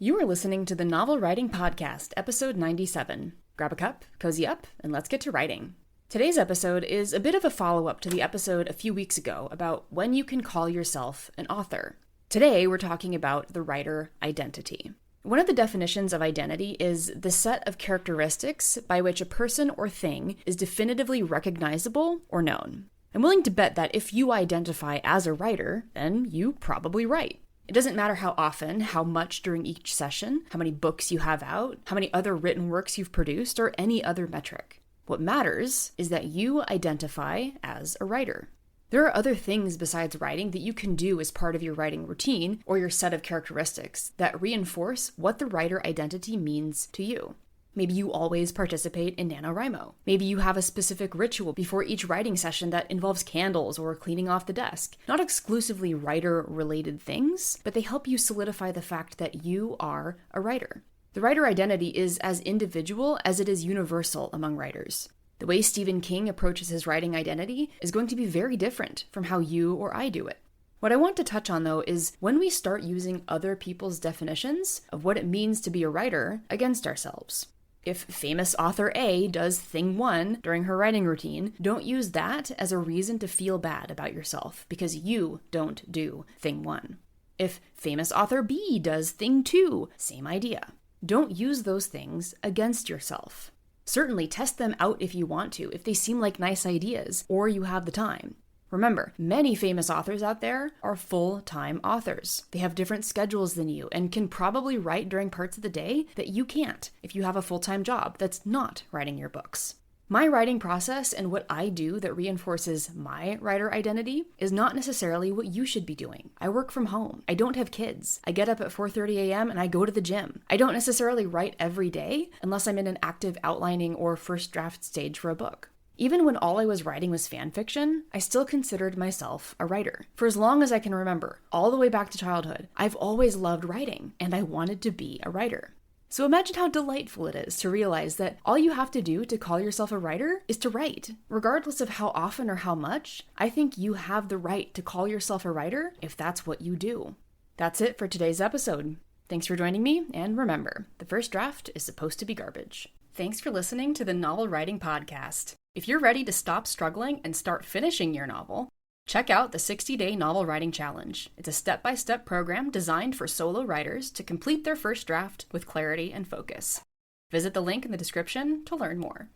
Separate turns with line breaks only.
You are listening to the Novel Writing Podcast, episode 97. Grab a cup, cozy up, and let's get to writing. Today's episode is a bit of a follow-up to the episode a few weeks ago about when you can call yourself an author. Today, we're talking about the writer identity. One of the definitions of identity is the set of characteristics by which a person or thing is definitively recognizable or known. I'm willing to bet that if you identify as a writer, then you probably write. It doesn't matter how often, how much during each session, how many books you have out, how many other written works you've produced, or any other metric. What matters is that you identify as a writer. There are other things besides writing that you can do as part of your writing routine or your set of characteristics that reinforce what the writer identity means to you. Maybe you always participate in NaNoWriMo. Maybe you have a specific ritual before each writing session that involves candles or cleaning off the desk. Not exclusively writer-related things, but they help you solidify the fact that you are a writer. The writer identity is as individual as it is universal among writers. The way Stephen King approaches his writing identity is going to be very different from how you or I do it. What I want to touch on, though, is when we start using other people's definitions of what it means to be a writer against ourselves. If famous author A does thing 1 during her writing routine, don't use that as a reason to feel bad about yourself because you don't do thing 1. If famous author B does thing 2, same idea. Don't use those things against yourself. Certainly test them out if you want to, if they seem like nice ideas, or you have the time. Remember, many famous authors out there are full-time authors. They have different schedules than you and can probably write during parts of the day that you can't if you have a full-time job that's not writing your books. My writing process and what I do that reinforces my writer identity is not necessarily what you should be doing. I work from home. I don't have kids. I get up at 4:30 a.m. and I go to the gym. I don't necessarily write every day unless I'm in an active outlining or first draft stage for a book. Even when all I was writing was fan fiction, I still considered myself a writer. For as long as I can remember, all the way back to childhood, I've always loved writing, and I wanted to be a writer. So imagine how delightful it is to realize that all you have to do to call yourself a writer is to write. Regardless of how often or how much, I think you have the right to call yourself a writer if that's what you do. That's it for today's episode. Thanks for joining me, and remember, the first draft is supposed to be garbage. Thanks for listening to the Novel Writing Podcast. If you're ready to stop struggling and start finishing your novel, check out the 60-Day Novel Writing Challenge. It's a step-by-step program designed for solo writers to complete their first draft with clarity and focus. Visit the link in the description to learn more.